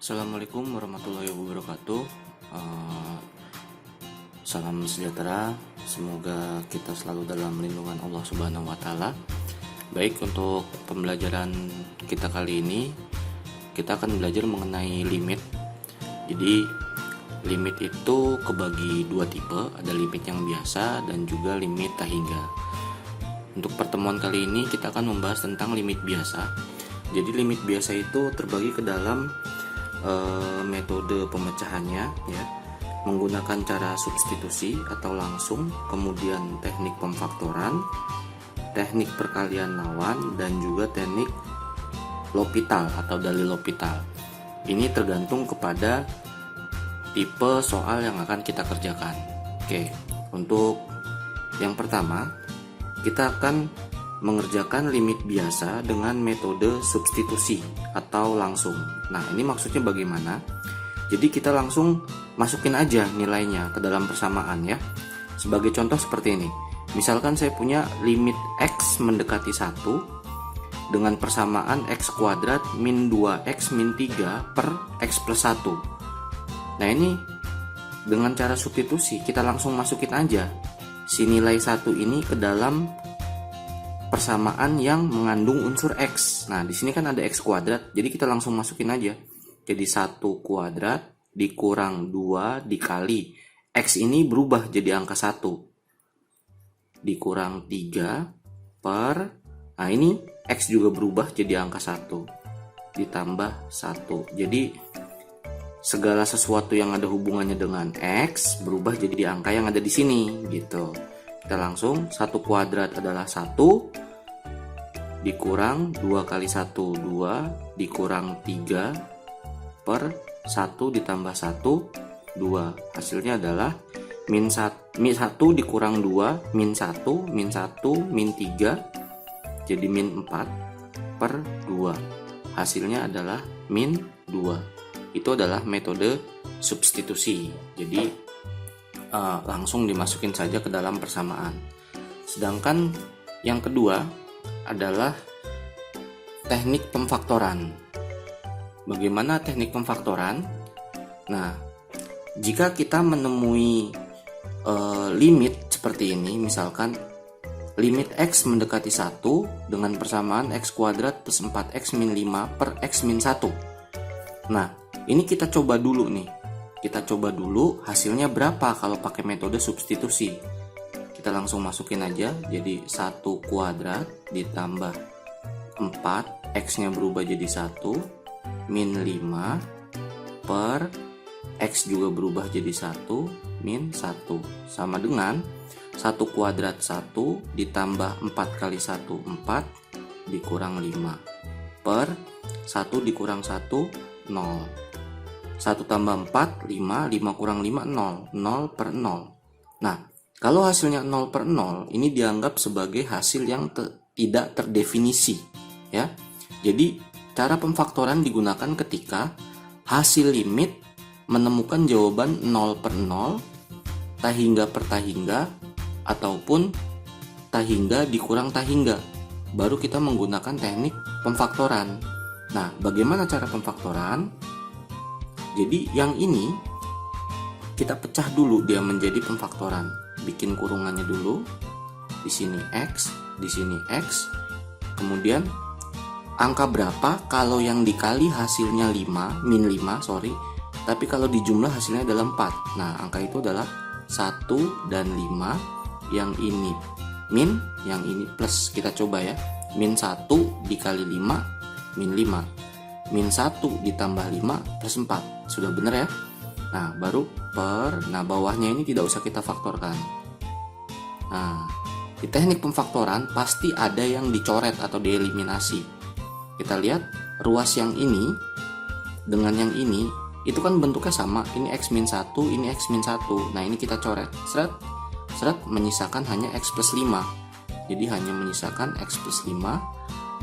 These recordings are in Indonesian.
Assalamualaikum warahmatullahi wabarakatuh. Salam sejahtera. Semoga kita selalu dalam lindungan Allah Subhanahu wa Ta'ala. Baik, untuk pembelajaran kita kali ini, kita akan belajar mengenai limit. Jadi, limit itu kebagi dua tipe, ada limit yang biasa dan juga limit tak hingga. Untuk pertemuan kali ini, kita akan membahas tentang limit biasa. Jadi, limit biasa itu terbagi ke dalam metode pemecahannya, ya, menggunakan cara substitusi atau langsung, kemudian teknik pemfaktoran, teknik perkalian lawan, dan juga teknik L'Hopital atau dalil L'Hopital. Ini tergantung kepada tipe soal yang akan kita kerjakan. Oke, untuk yang pertama kita akan mengerjakan limit biasa dengan metode substitusi atau langsung. Nah, ini maksudnya bagaimana? Jadi kita langsung masukin aja nilainya ke dalam persamaan, ya. Sebagai contoh seperti ini. Misalkan saya punya limit X mendekati 1 dengan persamaan X kuadrat min 2X min 3 per X plus 1. Nah, ini dengan cara substitusi kita langsung masukin aja si nilai 1 ini ke dalam persamaan yang mengandung unsur X. Nah, di sini kan ada X kuadrat, jadi kita langsung masukin aja. Jadi 1 kuadrat dikurang 2 dikali X ini berubah jadi angka 1. Dikurang 3 per, nah ini X juga berubah jadi angka 1. Ditambah 1. Jadi segala sesuatu yang ada hubungannya dengan X berubah jadi angka yang ada di sini, gitu. Kita langsung 1 kuadrat adalah 1 dikurang 2 kali 1 2 dikurang 3 per 1 ditambah 1 2. Hasilnya adalah min 1 dikurang 2 min 1 min 1 min 3 jadi min 4 per 2. Hasilnya adalah min 2. Itu adalah metode substitusi. Jadi langsung dimasukin saja ke dalam persamaan. Sedangkan yang kedua adalah teknik pemfaktoran. Bagaimana teknik pemfaktoran? Nah, jika kita menemui limit seperti ini, misalkan limit X mendekati 1 dengan persamaan X kuadrat plus 4X min 5 per X min 1. Nah, ini kita coba dulu nih. Kita coba dulu hasilnya berapa kalau pakai metode substitusi. Kita langsung masukin aja. Jadi 1 kuadrat ditambah 4, X nya berubah jadi 1 min 5 per X juga berubah jadi 1 min 1 sama dengan 1 kuadrat 1 ditambah 4 kali 1 4 dikurang 5 per 1 dikurang 1 0. 1 tambah 4, 5, 5 kurang 5, 0, 0 per 0. Nah, kalau hasilnya 0 per 0, ini dianggap sebagai hasil yang tidak terdefinisi, ya. Jadi, cara pemfaktoran digunakan ketika hasil limit menemukan jawaban 0 per 0, tahingga per tahingga, ataupun tahingga dikurang tahingga. Baru kita menggunakan teknik pemfaktoran. Nah, bagaimana cara pemfaktoran? Jadi yang ini kita pecah dulu dia menjadi pemfaktoran. Bikin kurungannya dulu. Di sini X, di sini X. Kemudian angka berapa kalau yang dikali hasilnya 5, min 5, sorry. Tapi kalau dijumlah hasilnya adalah 4. Nah, angka itu adalah 1 dan 5. Yang ini min, yang ini plus. Kita coba ya. Min 1 dikali 5, min 5. Min 1 ditambah 5 plus 4. Sudah benar ya? Nah, baru per. Nah, bawahnya ini tidak usah kita faktorkan. Nah, di teknik pemfaktoran pasti ada yang dicoret atau dieliminasi. Kita lihat ruas yang ini dengan yang ini itu kan bentuknya sama. Ini X min 1, ini X min 1. Nah, ini kita coret. Seret, seret, menyisakan hanya X plus 5. Jadi hanya menyisakan X plus 5.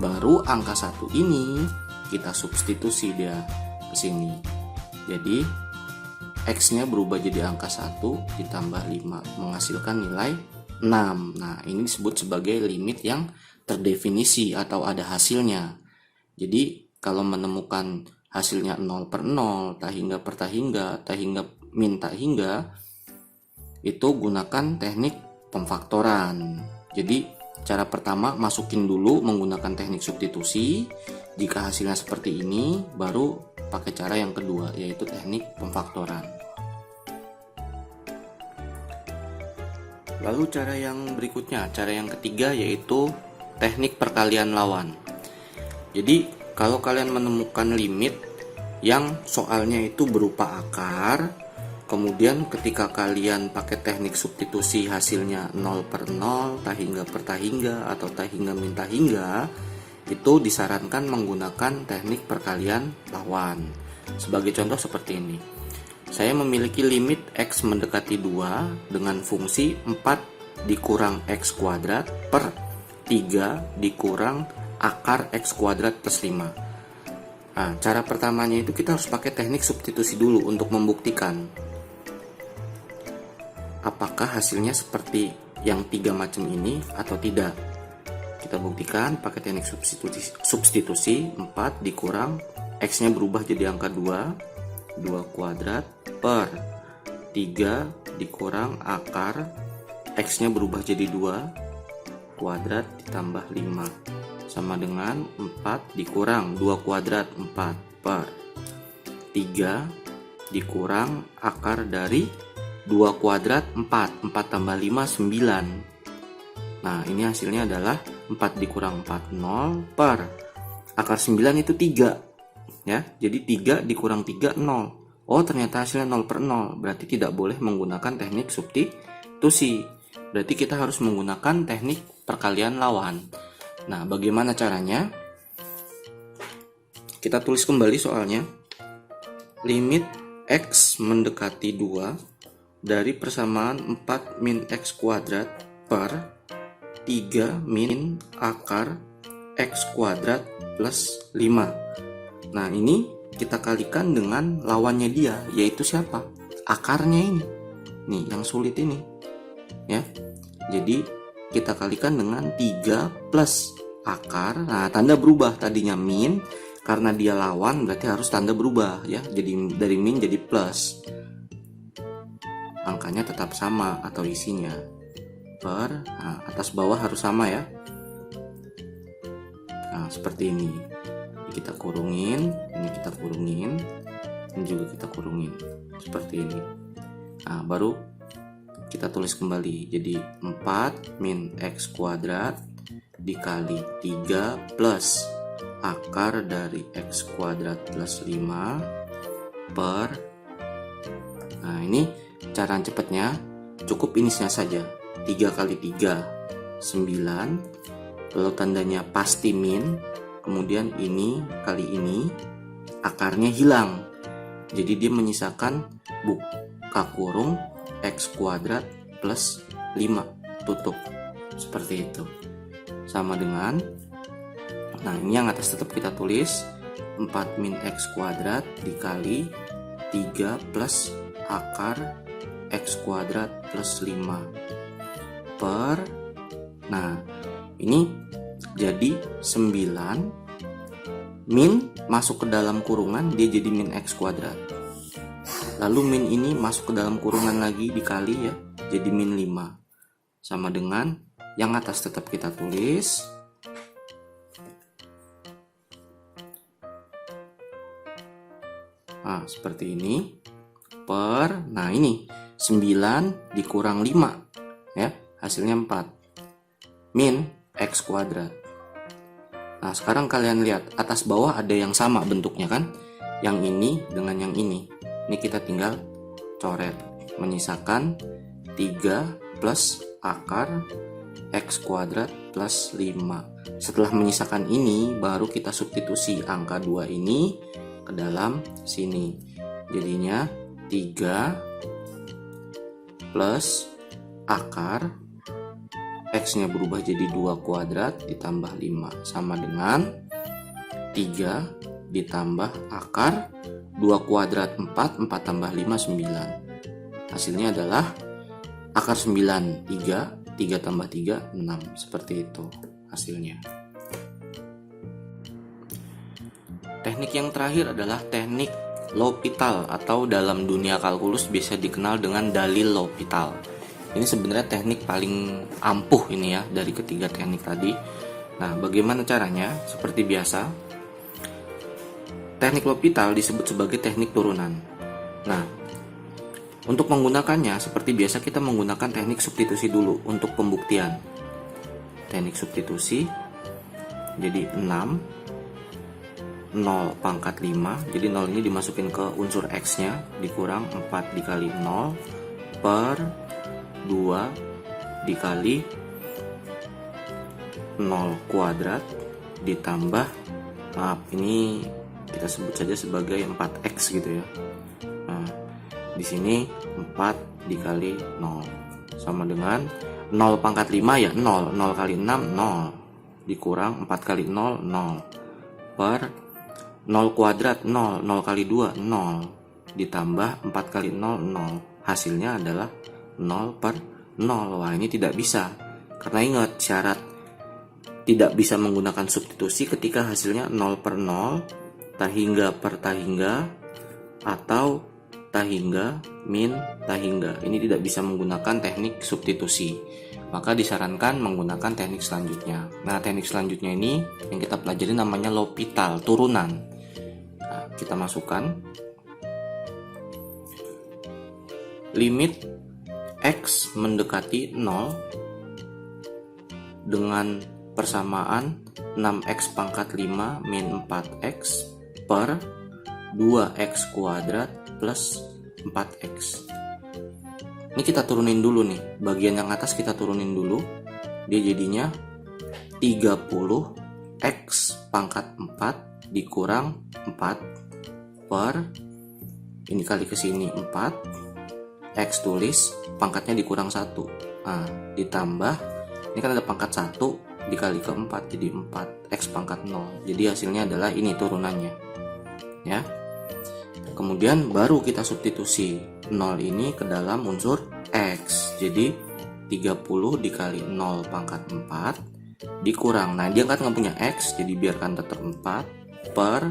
Baru angka 1 ini kita substitusi dia ke sini. Jadi X nya berubah jadi angka 1 ditambah 5 menghasilkan nilai 6. Nah, ini disebut sebagai limit yang terdefinisi atau ada hasilnya. Jadi kalau menemukan hasilnya 0 per 0, tak hingga per tak hingga, min tak hingga, itu gunakan teknik pemfaktoran. Jadi cara pertama masukin dulu menggunakan teknik substitusi. Jika hasilnya seperti ini, baru pakai cara yang kedua, yaitu teknik pemfaktoran. Lalu cara yang berikutnya, cara yang ketiga, yaitu teknik perkalian lawan. Jadi kalau kalian menemukan limit yang soalnya itu berupa akar, kemudian ketika kalian pakai teknik substitusi hasilnya 0 per 0, tak hingga per tak hingga, atau tak hingga min tak hingga, itu disarankan menggunakan teknik perkalian lawan. Sebagai contoh seperti ini. Saya memiliki limit X mendekati 2 dengan fungsi 4 dikurang X kuadrat per 3 dikurang akar X kuadrat plus 5. Nah, cara pertamanya itu kita harus pakai teknik substitusi dulu untuk membuktikan apakah hasilnya seperti yang 3 macam ini atau tidak. Kita buktikan pakai teknik substitusi 4 dikurang X-nya berubah jadi angka 2 kuadrat per 3 dikurang akar X-nya berubah jadi 2 kuadrat ditambah 5 sama dengan 4 dikurang 2 kuadrat 4 per 3 dikurang akar dari 2 kuadrat 4 tambah 5 9. Nah, ini hasilnya adalah 4 dikurang 4 0 per akar 9 itu 3 ya. Jadi 3 dikurang 3 0. Oh, ternyata hasilnya 0 per 0. Berarti tidak boleh menggunakan teknik substitusi. Berarti kita harus menggunakan teknik perkalian lawan. Nah, bagaimana caranya? Kita tulis kembali soalnya. Limit X mendekati 2 dari persamaan 4 min X kuadrat per 3 min akar X kuadrat plus 5. Nah, ini kita kalikan dengan lawannya dia, yaitu siapa? Akarnya ini. Nih, yang sulit ini. Ya. Jadi, kita kalikan dengan 3 plus akar. Nah, tanda berubah, tadinya min, karena dia lawan berarti harus tanda berubah ya. Jadi dari min jadi plus. Angkanya tetap sama atau isinya. Nah, atas bawah harus sama ya. Nah, seperti ini. Kita kurungin, ini kita kurungin, ini juga kita kurungin. Seperti ini. Nah, baru kita tulis kembali. Jadi 4 min X kuadrat dikali 3 plus akar dari X kuadrat plus 5 per. Nah, ini cara cepatnya cukup ininya saja. 3 kali 3 9, lalu tandanya pasti min, kemudian ini kali ini akarnya hilang, jadi dia menyisakan buka kurung X kuadrat plus 5 tutup seperti itu, sama dengan, nah ini yang atas tetap kita tulis 4 min X kuadrat dikali 3 plus akar X kuadrat plus 5 per, nah ini jadi 9 min masuk ke dalam kurungan, dia jadi min X kuadrat, lalu min ini masuk ke dalam kurungan lagi dikali ya, jadi min 5 sama dengan yang atas tetap kita tulis. Nah, seperti ini per, nah ini 9 dikurang 5 ya, hasilnya 4 min X kuadrat. Nah, sekarang kalian lihat atas bawah ada yang sama bentuknya kan, yang ini dengan yang ini. Ini kita tinggal coret, menyisakan 3 plus akar X kuadrat plus 5. Setelah menyisakan ini, baru kita substitusi angka 2 ini ke dalam sini. Jadinya 3 plus akar X-nya berubah jadi 2 kuadrat ditambah 5 sama dengan 3 ditambah akar 2 kuadrat 4 tambah 5 9. Hasilnya adalah akar 9 3 tambah 3 6. Seperti itu hasilnya. Teknik yang terakhir adalah teknik L'Hopital atau dalam dunia kalkulus bisa dikenal dengan dalil L'Hopital. Ini sebenarnya teknik paling ampuh ini ya dari ketiga teknik tadi. Nah, bagaimana caranya? Seperti biasa, teknik L'Hopital disebut sebagai teknik turunan. Nah, untuk menggunakannya seperti biasa kita menggunakan teknik substitusi dulu untuk pembuktian. Teknik substitusi, jadi 6 0 pangkat 5, jadi 0 ini dimasukin ke unsur X nya, dikurang 4 dikali 0 per 2 dikali 0 kuadrat ditambah, maaf ini kita sebut saja sebagai 4X gitu ya. Nah, di sini 4 dikali 0 sama dengan 0 pangkat 5 ya 0, 0 kali 6 0 dikurang 4 kali 0 0 per 0 kuadrat 0, 0 kali 2 0 ditambah 4 kali 0 0, hasilnya adalah 0 per 0. Wah, ini tidak bisa, karena ingat syarat tidak bisa menggunakan substitusi ketika hasilnya 0 per 0, tahingga per tahingga, atau tahingga min tahingga. Ini tidak bisa menggunakan teknik substitusi, maka disarankan menggunakan teknik selanjutnya. Nah, teknik selanjutnya ini yang kita pelajari namanya L'Hopital, turunan. Nah, kita masukkan limit X mendekati 0 dengan persamaan 6X pangkat 5 min 4X per 2X kuadrat plus 4X. Ini kita turunin dulu nih, bagian yang atas kita turunin dulu. Dia jadinya 30X pangkat 4 dikurang 4 per, ini kali ke sini 4, X tulis, pangkatnya dikurang 1. Nah, ditambah, ini kan ada pangkat 1 dikali ke 4, jadi 4, X pangkat 0. Jadi hasilnya adalah ini turunannya. Ya. Kemudian baru kita substitusi 0 ini ke dalam unsur X. Jadi 30 dikali 0 pangkat 4 dikurang. Nah, dia kan nggak punya X, jadi biarkan tetap 4 per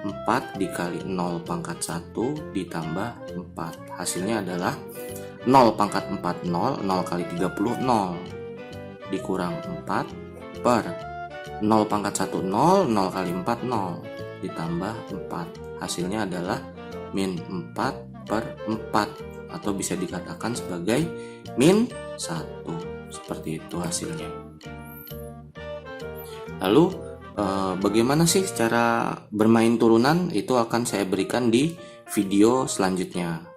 4 dikali 0 pangkat 1 ditambah 4. Hasilnya adalah 0 pangkat 4 0, 0 kali 30 0 dikurang 4 per 0 pangkat 1 0, 0 kali 4 0 ditambah 4. Hasilnya adalah min 4 per 4, atau bisa dikatakan sebagai min 1. Seperti itu hasilnya. Lalu bagaimana sih cara bermain turunan? Itu akan saya berikan di video selanjutnya.